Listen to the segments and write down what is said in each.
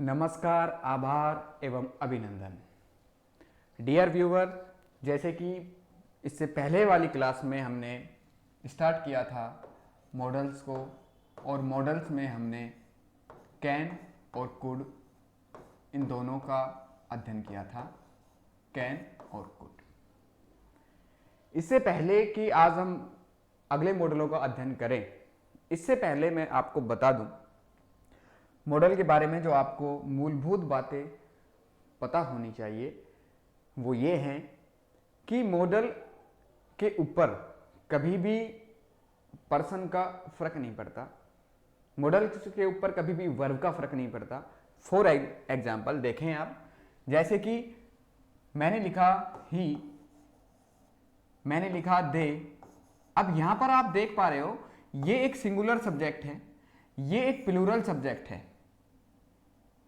नमस्कार, आभार एवं अभिनंदन। डियर व्यूअर, जैसे कि इससे पहले वाली क्लास में हमने स्टार्ट किया था मॉडल्स को, और मॉडल्स में हमने कैन और कुड इन दोनों का अध्ययन किया था। कैन और कुड। इससे पहले कि आज हम अगले मॉडलों का अध्ययन करें, इससे पहले मैं आपको बता दूं मॉडल के बारे में जो आपको मूलभूत बातें पता होनी चाहिए वो ये हैं कि मॉडल के ऊपर कभी भी पर्सन का फर्क नहीं पड़ता, मॉडल के ऊपर कभी भी वर्ब का फर्क नहीं पड़ता। फॉर एग्जाम्पल देखें आप, जैसे कि मैंने लिखा ही, मैंने लिखा दे। अब यहां पर आप देख पा रहे हो ये एक सिंगुलर सब्जेक्ट है, ये एक प्लूरल सब्जेक्ट है।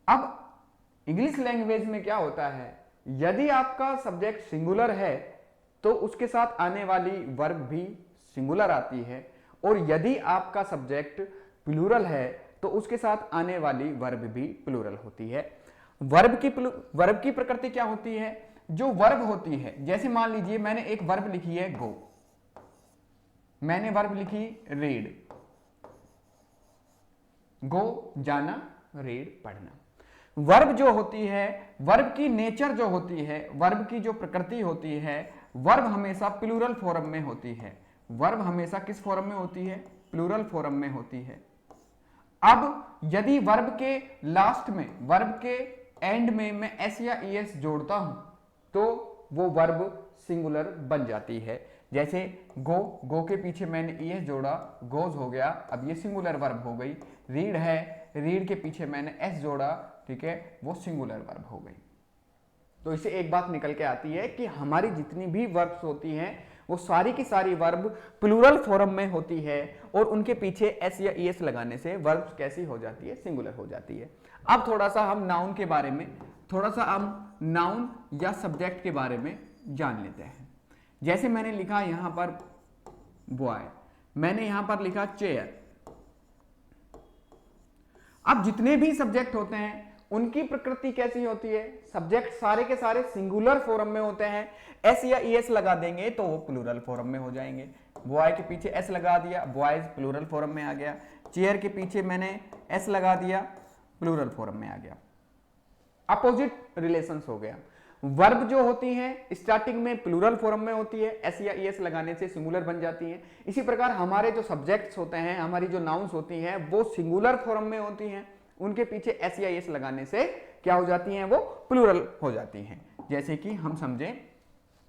अब इंग्लिश लैंग्वेज में क्या होता है, यदि आपका सब्जेक्ट सिंगुलर है तो उसके साथ आने वाली वर्ब भी सिंगुलर आती है, और यदि आपका सब्जेक्ट प्लूरल है तो उसके साथ आने वाली वर्ब भी प्लूरल होती है। वर्ब की प्रकृति क्या होती है? जो वर्ब होती है, जैसे मान लीजिए मैंने एक वर्ब लिखी है गो, मैंने वर्ब लिखी रीड, गो जाना, रीड पढ़ना। वर्ब जो होती है, वर्ब की नेचर जो होती है, वर्ब की जो प्रकृति होती है, वर्ब हमेशा प्लूरल फॉर्म में होती है। वर्ब हमेशा किस फॉर्म में होती है? प्लूरल फॉर्म में होती है। अब यदि वर्ब के लास्ट में, वर्ब के एंड में मैं एस या ईएस जोड़ता हूं तो वो वर्ब सिंगुलर बन जाती है। जैसे गो, गो के पीछे मैंने ईएस जोड़ा, गोज हो गया, अब ये सिंगुलर वर्ब हो गई। रीड है, रीड के पीछे मैंने एस जोड़ा, ठीक है, वो सिंगुलर वर्ब हो गई। तो इससे एक बात निकल के आती है कि हमारी जितनी भी वर्ब्स होती हैं वो सारी की सारी वर्ब प्लूरल फॉर्म में होती है, और उनके पीछे एस या ईएस लगाने से वर्ब कैसी हो जाती है? सिंगुलर हो जाती है। अब थोड़ा सा हम नाउन के बारे में, थोड़ा सा हम नाउन या सब्जेक्ट के बारे में जान लेते हैं। जैसे मैंने लिखा यहां पर बॉय, मैंने यहां पर लिखा चेयर। अब जितने भी सब्जेक्ट होते हैं उनकी प्रकृति कैसी होती है? सब्जेक्ट सारे के सारे सिंगुलर फॉर्म में होते हैं। एस या ईएस लगा देंगे तो वो प्लूरल फॉर्म में हो जाएंगे। बॉय के पीछे एस लगा दिया, बॉयज प्लूरल फॉर्म में आ गया। चेयर के पीछे मैंने एस लगा दिया, प्लूरल फॉर्म में आ गया। अपोजिट रिलेशंस हो गया। वर्ब जो होती है स्टार्टिंग में प्लूरल फॉर्म में होती है, एस या ईएस लगाने से सिंगुलर बन जाती है। इसी प्रकार हमारे जो सब्जेक्ट्स होते हैं, हमारी जो नाउन्स होती हैं वो सिंगुलर फॉर्म में होती हैं, उनके पीछे एस या ईएस लगाने से क्या हो जाती हैं? वो प्लूरल हो जाती हैं। जैसे कि हम समझें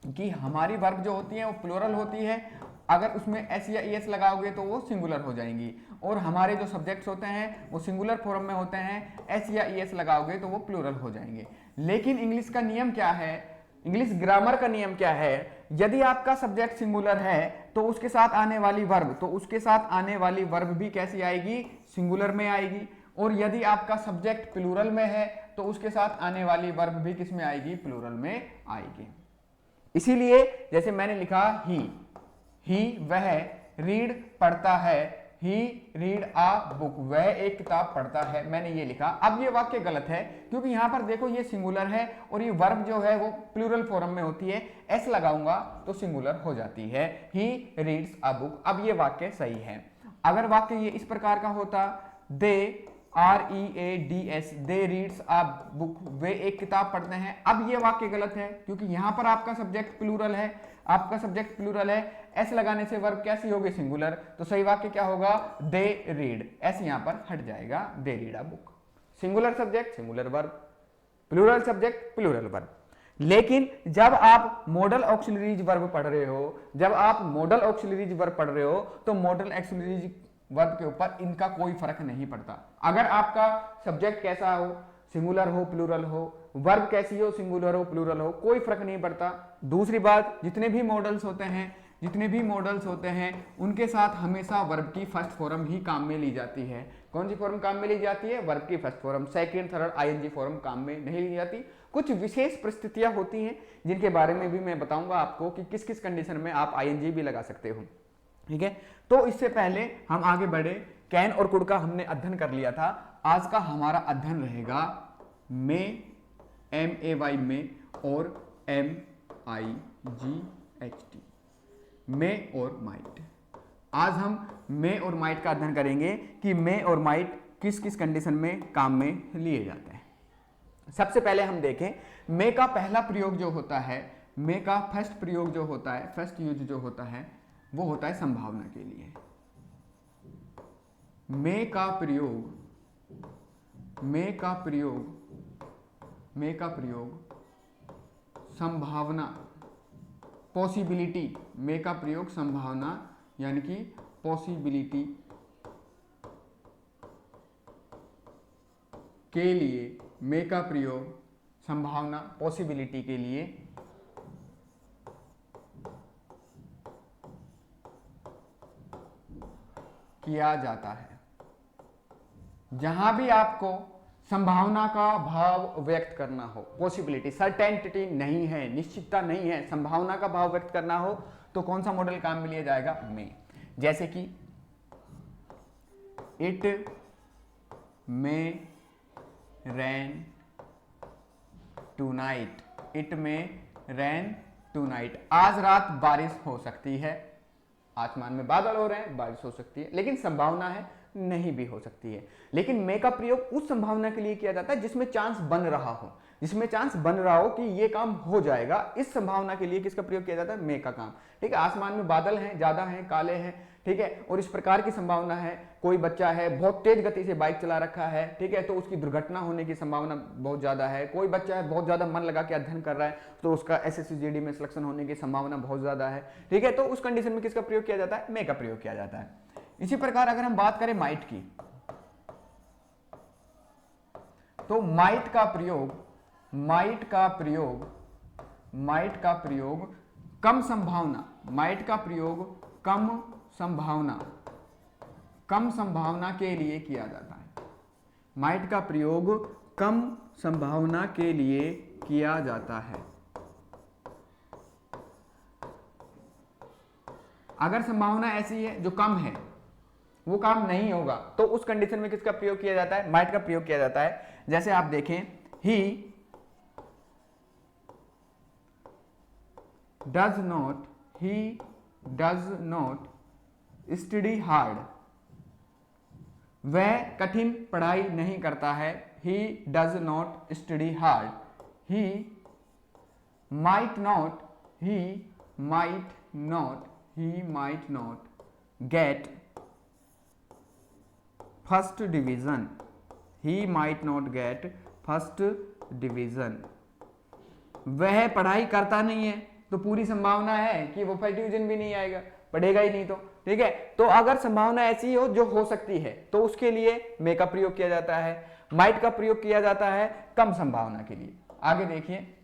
कि हमारी वर्ब जो होती है वो प्लूरल होती है, अगर उसमें एस या ईएस लगाओगे तो वो सिंगुलर हो जाएंगी, और हमारे जो सब्जेक्ट्स होते हैं वो सिंगुलर फॉर्म में होते हैं, एस या ईएस लगाओगे तो वो प्लूरल हो जाएंगे। लेकिन इंग्लिश का नियम क्या है? इंग्लिश ग्रामर का नियम क्या है? यदि आपका सब्जेक्ट सिंगुलर है तो उसके साथ आने वाली वर्ब, तो उसके साथ आने वाली वर्ब भी कैसी आएगी? सिंगुलर में आएगी। और यदि आपका सब्जेक्ट प्लूरल में है तो उसके साथ आने वाली वर्ब भी किस में आएगी? प्लूरल में आएगी। इसीलिए जैसे मैंने लिखा ही वह रीड पढ़ता है, ही रीड आ बुक, वह एक किताब पढ़ता है, मैंने ये लिखा। अब ये वाक्य गलत है क्योंकि यहां पर देखो ये सिंगुलर है और ये वर्ब जो है वो प्लूरल फॉर्म में होती है, एस लगाऊंगा तो सिंगुलर हो जाती है, ही रीड्स अ बुक। अब ये वाक्य सही है। अगर वाक्य ये इस प्रकार का होता, they READS, they reads a book, वे एक किताब पढ़ते हैं, अब ये वाक्य गलत है क्योंकि यहां पर आपका सब्जेक्ट प्लूरल है, आपका सब्जेक्ट प्लूरल है, एस लगाने से वर्ब कैसी होगी? सिंगुलर। तो सही वाक्य क्या होगा? दे रीड, एस यहां पर हट जाएगा, they read a book. Singular subject singular verb, plural subject plural verb. लेकिन जब आप मॉडल ऑक्सिलरीज वर्ब पढ़ रहे हो, जब आप मॉडल ऑक्सिलरीज वर्ब पढ़ रहे हो तो मॉडल ऑक्सिलरीज वर्ब के ऊपर इनका कोई फर्क नहीं पड़ता। अगर आपका सब्जेक्ट कैसा हो, सिंगुलर हो प्लूरल हो, वर्ब कैसी हो, सिंगुलर हो प्लूरल हो, कोई फर्क नहीं पड़ता। दूसरी बात, जितने भी मॉडल्स होते हैं उनके साथ हमेशा वर्ब की फर्स्ट फॉर्म ही काम में ली जाती है। कौन सी फॉर्म काम में ली जाती है? वर्ब की first form. Second, third, ING form काम में नहीं ली जाती। कुछ विशेष परिस्थितियां होती हैं जिनके बारे में भी मैं बताऊंगा आपको कि किस किस कंडीशन में आप आईएनजी भी लगा सकते हो। ठीक है, तो इससे पहले हम आगे बढ़े, कैन और कुड का हमने अध्ययन कर लिया था। आज का हमारा अध्ययन रहेगा मे MAY में और MIGHT, मे और माइट। आज हम मे और माइट का अध्ययन करेंगे कि मे और माइट किस किस कंडीशन में काम में लिए जाते हैं। सबसे पहले हम देखें मे का पहला प्रयोग जो होता है, मे का फर्स्ट प्रयोग जो होता है, फर्स्ट यूज जो होता है वो होता है संभावना के लिए। मे का प्रयोग संभावना, पॉसिबिलिटी, मे का प्रयोग संभावना यानी कि पॉसिबिलिटी के लिए, मे का प्रयोग संभावना पॉसिबिलिटी के लिए किया जाता है। जहां भी आपको संभावना का भाव व्यक्त करना हो, पॉसिबिलिटी, सर्टेनिटी नहीं है, निश्चितता नहीं है, संभावना का भाव व्यक्त करना हो तो कौन सा मॉडल काम में लिया जाएगा? मे। जैसे कि it may rain tonight, it may rain tonight, आज रात बारिश हो सकती है। आसमान में बादल हो रहे हैं, बारिश हो सकती है, लेकिन संभावना है नहीं भी हो सकती है। लेकिन मे का प्रयोग उस संभावना के लिए किया जाता है जिसमें चांस बन रहा हो, जिसमें चांस बन रहा हो कि ये काम हो जाएगा। इस संभावना के लिए किसका प्रयोग किया जाता है? मे का काम। ठीक है, आसमान में बादल हैं, ज्यादा हैं, काले हैं, ठीक है, और इस प्रकार की संभावना है। कोई बच्चा है बहुत तेज गति से बाइक चला रखा है, ठीक है, तो उसकी दुर्घटना होने की संभावना बहुत ज्यादा है। कोई बच्चा है बहुत ज्यादा मन लगा के अध्ययन कर रहा है तो उसका SSC GD में सिलेक्शन होने की संभावना बहुत ज्यादा है। ठीक है, तो उस कंडीशन में किसका प्रयोग किया जाता है? मे का प्रयोग किया जाता है। इसी प्रकार अगर हम बात करें माइट की, तो माइट का प्रयोग कम संभावना, माइट का प्रयोग कम संभावना के लिए किया जाता है। माइट का प्रयोग कम संभावना के लिए किया जाता है। अगर संभावना ऐसी है जो कम है, वो काम नहीं होगा, तो उस कंडीशन में किसका प्रयोग किया जाता है? माइट का प्रयोग किया जाता है। जैसे आप देखें, he does not study hard, वह कठिन पढ़ाई नहीं करता है। He does not study hard, he might not get first division, he might not get first division, वह पढ़ाई करता नहीं है तो पूरी संभावना है कि वो फर्स्ट डिवीजन भी नहीं आएगा, पढ़ेगा ही नहीं तो। ठीक है, तो अगर संभावना ऐसी हो जो हो सकती है तो उसके लिए मे का प्रयोग किया जाता है। माइट का प्रयोग किया जाता है कम संभावना के लिए। आगे देखिए,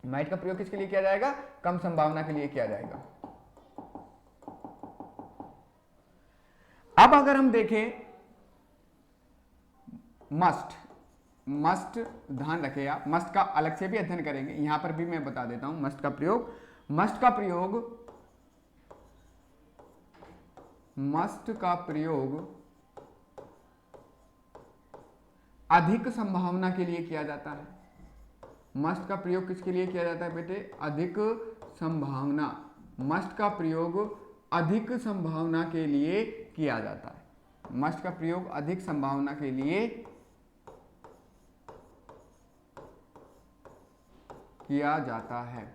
माइट का प्रयोग किसके लिए किया जाएगा? कम संभावना के लिए किया जाएगा। अब अगर हम देखें मस्ट, ध्यान रखें आप, मस्ट का अलग से भी अध्ययन करेंगे, यहां पर भी मैं बता देता हूं मस्ट का प्रयोग अधिक संभावना के लिए किया जाता है। मस्ट का प्रयोग किसके लिए किया जाता है बेटे? अधिक संभावना। मस्ट का प्रयोग अधिक संभावना के लिए किया जाता है। मस्ट का प्रयोग अधिक संभावना के लिए किया जाता है।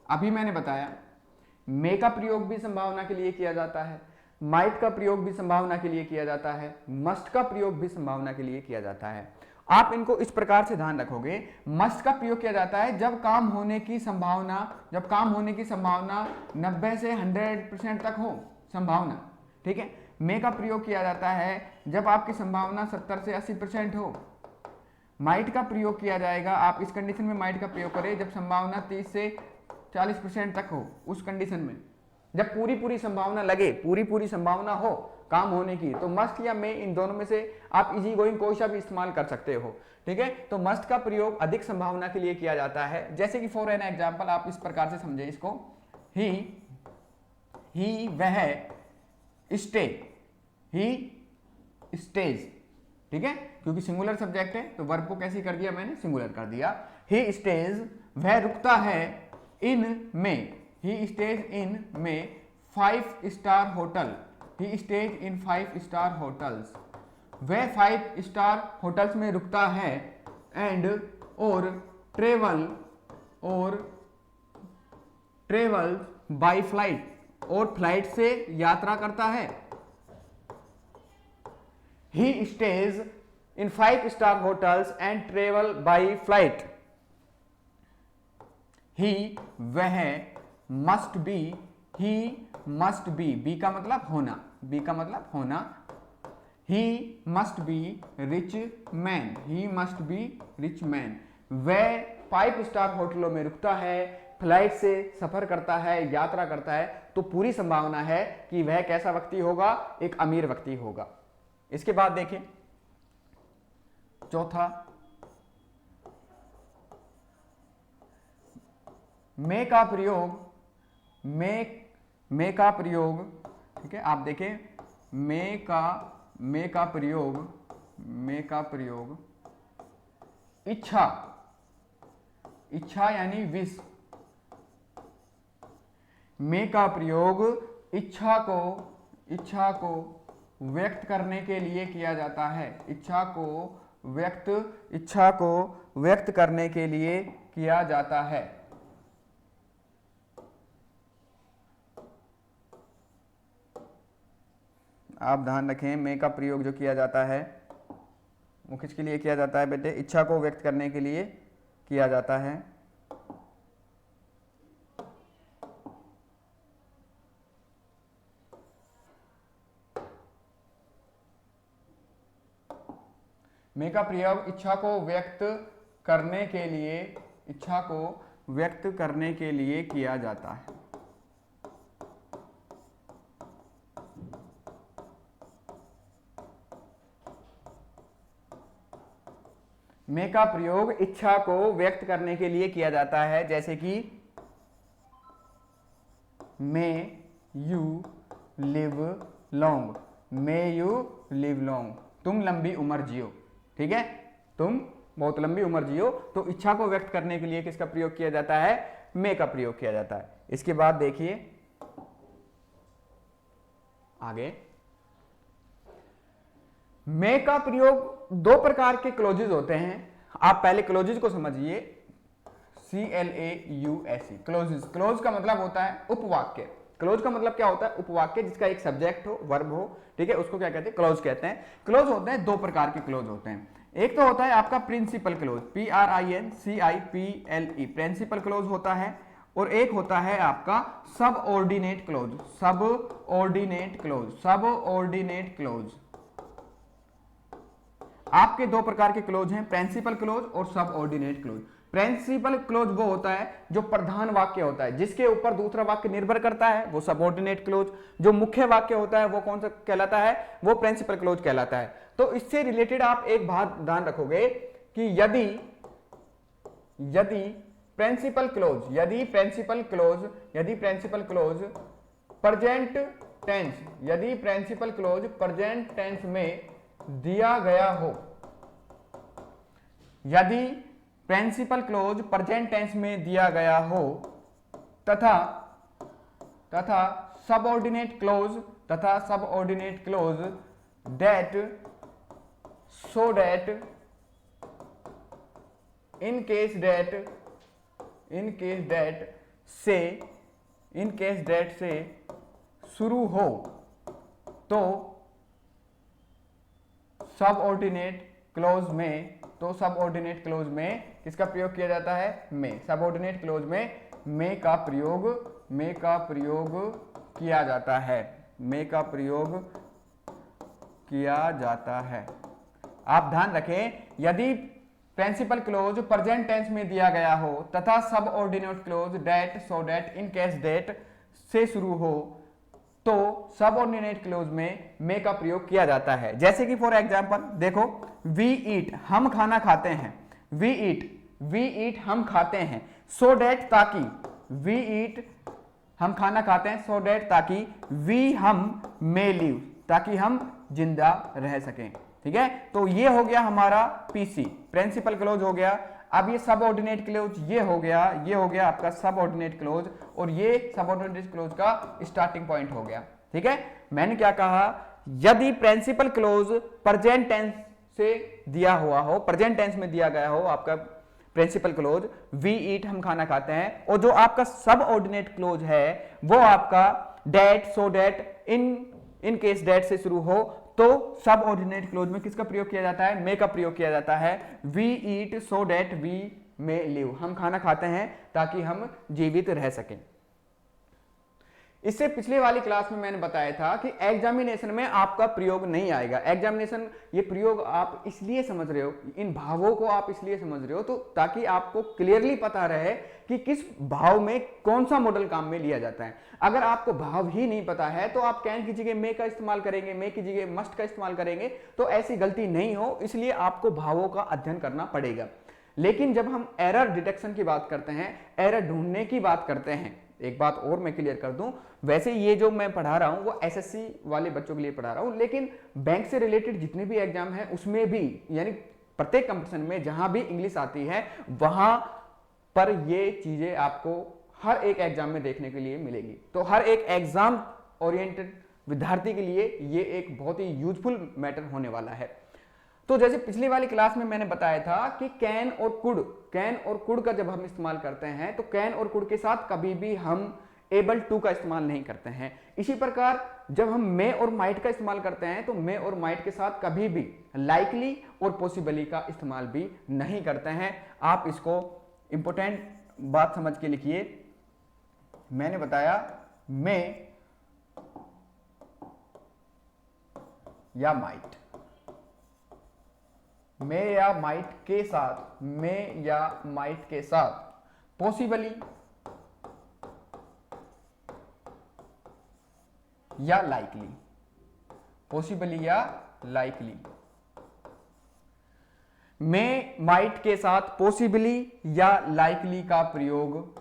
अभी मैंने बताया मे का प्रयोग भी संभावना के लिए किया जाता है, माइट का प्रयोग भी संभावना के लिए किया जाता है, मस्ट का प्रयोग भी संभावना के लिए किया जाता है। आप इनको इस प्रकार से ध्यान रखोगे, मस्ट का प्रयोग किया जाता है जब काम होने की संभावना 90 से 100% तक हो संभावना। ठीक है, मे का प्रयोग किया जाता है जब आपकी संभावना 70 से 80% हो। माइट का प्रयोग किया जाएगा, आप इस कंडीशन में माइट का प्रयोग करें जब संभावना 30 से 40% तक हो। उस कंडीशन में जब पूरी संभावना लगे, पूरी संभावना हो काम होने की, तो मस्ट या मे, इन दोनों में से आप इजी गोइंग कोई सा भी इस्तेमाल कर सकते हो। ठीक है, तो मस्ट का प्रयोग अधिक संभावना के लिए किया जाता है। जैसे कि फॉर एन एग्जांपल आप इस प्रकार से समझे इसको, ही वह स्टे, ही स्टेज, ठीक है, क्योंकि सिंगुलर सब्जेक्ट है तो वर्ब को कैसे कर दिया मैंने, सिंगुलर कर दिया। ही स्टेज, वह रुकता है, इन में, ही स्टेज इन में 5 स्टार होटल, ही स्टेज इन 5 स्टार होटल्स, वह 5 स्टार होटल्स में रुकता है, एंड और ट्रेवल बाय फ्लाइट, और फ्लाइट से यात्रा करता है। He stays in 5-star hotels and travel by flight. He, वह, must be, be का मतलब होना, be का मतलब होना, he must be rich man, वह 5-स्टार होटलों में रुकता है, फ्लाइट से सफर करता है, यात्रा करता है, तो पूरी संभावना है कि वह कैसा व्यक्ति होगा, एक अमीर व्यक्ति होगा। इसके बाद देखें चौथा, मे का प्रयोग, मे का प्रयोग, ठीक है, आप देखें मे का प्रयोग इच्छा यानी विश, मे का प्रयोग इच्छा को व्यक्त करने के लिए किया जाता है, इच्छा को व्यक्त करने के लिए किया जाता है। आप ध्यान रखें, मे का प्रयोग जो किया जाता है वो किसके लिए किया जाता है बेटे, इच्छा को व्यक्त करने के लिए किया जाता है। मे का प्रयोग इच्छा को व्यक्त करने के लिए किया जाता है। मे का प्रयोग इच्छा को व्यक्त करने के लिए किया जाता है, जैसे कि मे यू लिव लॉन्ग, तुम लंबी उम्र जियो, ठीक है, तुम बहुत लंबी उम्र जियो, तो इच्छा को व्यक्त करने के लिए किसका प्रयोग किया जाता है, मे का प्रयोग किया जाता है। इसके बाद देखिए आगे, मे का प्रयोग दो प्रकार के क्लोजेज होते हैं। आप पहले क्लोजेज को समझिए, CLAUSE, क्लोजेज, क्लोज का मतलब होता है उपवाक्य। क्लोज का मतलब क्या होता है, उपवाक्य जिसका एक सब्जेक्ट हो, वर्ब हो, ठीक है, उसको क्या कहते हैं, क्लोज कहते हैं। क्लोज होते हैं, दो प्रकार के क्लोज होते हैं। एक तो होता है आपका principal clause, PRINCIPLE, principal clause होता है, और एक होता है आपका सबऑर्डिनेट क्लोज, सबऑर्डिनेट क्लोज। आपके दो प्रकार के क्लोज हैं, प्रिंसिपल क्लोज और सबऑर्डिनेट क्लोज। प्रिंसिपल क्लोज वो होता है जो प्रधान वाक्य होता है, जिसके ऊपर दूसरा वाक्य निर्भर करता है, वो सबऑर्डिनेट क्लोज। जो मुख्य वाक्य होता है वो कौन सा कहलाता है, वो प्रिंसिपल क्लोज कहलाता है। तो इससे रिलेटेड आप एक बात ध्यान रखोगे कि यदि प्रिंसिपल क्लोज प्रेजेंट टेंस में दिया गया हो, यदि प्रिंसिपल क्लोज प्रेजेंट टेंस में दिया गया हो, तथा subordinate close that so that in case that से शुरू हो, तो सबऑर्डिनेट क्लोज में किसका प्रयोग किया जाता है, में। सबऑर्डिनेट क्लोज में में का प्रयोग किया जाता है। आप ध्यान रखें, यदि प्रिंसिपल क्लोज प्रेजेंट टेंस में दिया गया हो तथा subordinate close that, so that, in case that से शुरू हो, तो सबऑर्डिनेट क्लोज में का प्रयोग किया जाता है। जैसे कि फॉर एग्जांपल देखो, वी ईट, हम खाना खाते हैं, वी ईट हम खाते हैं, सो दैट, ताकि, वी ईट हम खाना खाते हैं, सो दैट, ताकि, वी हम मे लिव, ताकि हम जिंदा रह सकें, ठीक है। तो ये हो गया हमारा पीसी, प्रिंसिपल क्लोज हो गया। अब ये सबऑर्डिनेट क्लोज ये हो गया आपका सबऑर्डिनेट क्लोज, और ये सबऑर्डिनेट क्लोज का स्टार्टिंग पॉइंट हो गया। ठीक है, मैंने क्या कहा, यदि प्रिंसिपल क्लोज प्रेजेंट टेंस से दिया हुआ हो, प्रेजेंट टेंस में दिया गया हो आपका प्रिंसिपल क्लोज, वी ईट हम खाना खाते हैं, और जो आपका सबऑर्डिनेट क्लोज है वो आपका that, so that, in case that से शुरू हो, तो सबऑर्डिनेट क्लोज में किसका प्रयोग किया जाता है, मे का प्रयोग किया जाता है। We eat so that we may live, हम खाना खाते हैं ताकि हम जीवित रह सकें। इससे पिछले वाली क्लास में मैंने बताया था कि एग्जामिनेशन में आपका प्रयोग नहीं आएगा। एग्जामिनेशन ये प्रयोग आप इसलिए समझ रहे हो, इन भावों को आप इसलिए समझ रहे हो तो ताकि आपको क्लियरली पता रहे कि किस भाव में कौन सा मॉडल काम में लिया जाता है। अगर आपको भाव ही नहीं पता है तो आप कैन की जगह मे का इस्तेमाल करेंगे, मे की जगह मस्ट का इस्तेमाल करेंगे, तो ऐसी गलती नहीं हो, इसलिए आपको भावों का अध्ययन करना पड़ेगा। लेकिन जब हम एरर डिटेक्शन की बात करते हैं, एरर ढूंढने की बात करते हैं, एक बात और मैं क्लियर कर दूं, वैसे ये जो मैं पढ़ा रहा हूं वो एसएससी वाले बच्चों के लिए पढ़ा रहा हूं, लेकिन बैंक से रिलेटेड जितने भी एग्जाम हैं उसमें भी, यानी प्रत्येक कंपटीशन में जहां भी इंग्लिश आती है वहां पर ये चीजें आपको हर एक एग्जाम में देखने के लिए मिलेगी। तो हर एक एग्जाम ओरिएंटेड विद्यार्थी के लिए ये एक बहुत ही यूजफुल मैटर होने वाला है। तो जैसे पिछली वाली क्लास में मैंने बताया था कि कैन और कुड का जब हम इस्तेमाल करते हैं तो कैन और कुड के साथ कभी भी हम एबल टू का इस्तेमाल नहीं करते हैं। इसी प्रकार जब हम मे और माइट का इस्तेमाल करते हैं तो मे और माइट के साथ कभी भी लाइकली और पॉसिबली का इस्तेमाल भी नहीं करते हैं। आप इसको इंपॉर्टेंट बात समझ के लिखिए। मैंने बताया मे या माइट, मे या माइट के साथ, मे या माइट के साथ पॉसिबली या लाइकली, पॉसिबली या लाइकली, मे माइट के साथ पॉसिबली या लाइकली का प्रयोग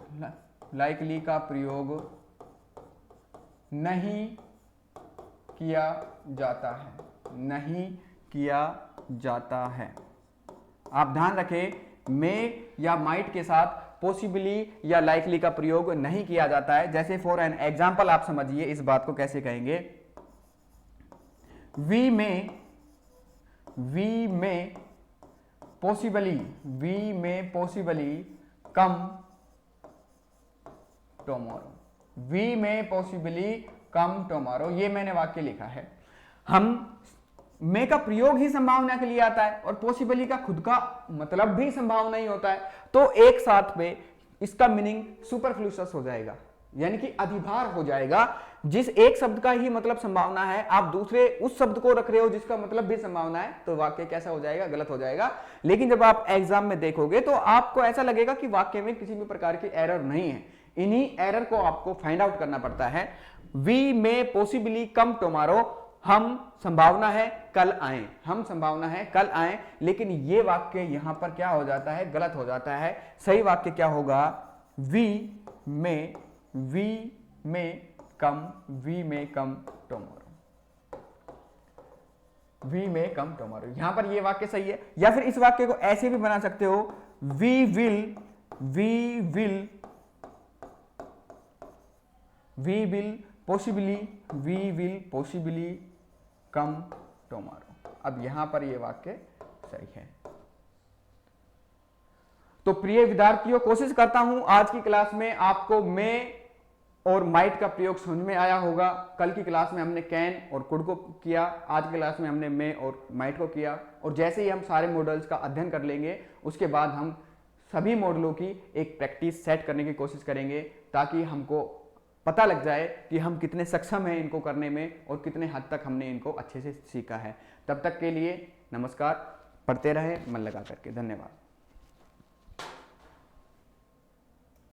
नहीं किया जाता है, नहीं किया जाता है। आप ध्यान रखें, मे या माइट के साथ पॉसिबली या लाइकली का प्रयोग नहीं किया जाता है। जैसे फॉर एन एग्जाम्पल आप समझिए इस बात को कैसे कहेंगे, we may possibly come tomorrow, we may possibly come tomorrow, ये मैंने वाक्य लिखा है। हम मे का प्रयोग ही संभावना के लिए आता है और पॉसिबली का खुद का मतलब भी संभावना ही होता है, तो एक साथ में इसका मीनिंग सुपरफ्लूसस हो जाएगा, यानी कि अधिभार हो जाएगा। जिस एक शब्द का ही मतलब संभावना है, आप दूसरे उस शब्द को रख रहे हो जिसका मतलब भी संभावना है, तो वाक्य कैसा हो जाएगा, गलत हो जाएगा। लेकिन जब आप एग्जाम में देखोगे तो आपको ऐसा लगेगा कि वाक्य में किसी भी प्रकार की एरर नहीं है। इन्हीं एरर को आपको फाइंड आउट करना पड़ता है। We may possibly come tomorrow, हम संभावना है कल आए, हम संभावना है कल आए, लेकिन ये वाक्य यहां पर क्या हो जाता है, गलत हो जाता है। सही वाक्य क्या होगा, we may come tomorrow, we may come tomorrow, यहां पर ये वाक्य सही है। या फिर इस वाक्य को ऐसे भी बना सकते हो, we will possibly come tomorrow. अब यहां पर यह वाक्य सही है। तो प्रिय विद्यार्थियों, कोशिश करता हूं आज की क्लास में आपको मे और माइट का प्रयोग समझ में आया होगा। कल की क्लास में हमने कैन और कुड को किया, आज की क्लास में हमने मे और माइट को किया, और जैसे ही हम सारे मॉडल्स का अध्ययन कर लेंगे उसके बाद हम सभी मॉडलों की एक प्रैक्टिस सेट करने की कोशिश करेंगे, ताकि हमको पता लग जाए कि हम कितने सक्षम हैं इनको करने में और कितने हद तक हमने इनको अच्छे से सीखा है। तब तक के लिए नमस्कार, पढ़ते रहें मन लगा करके। धन्यवाद।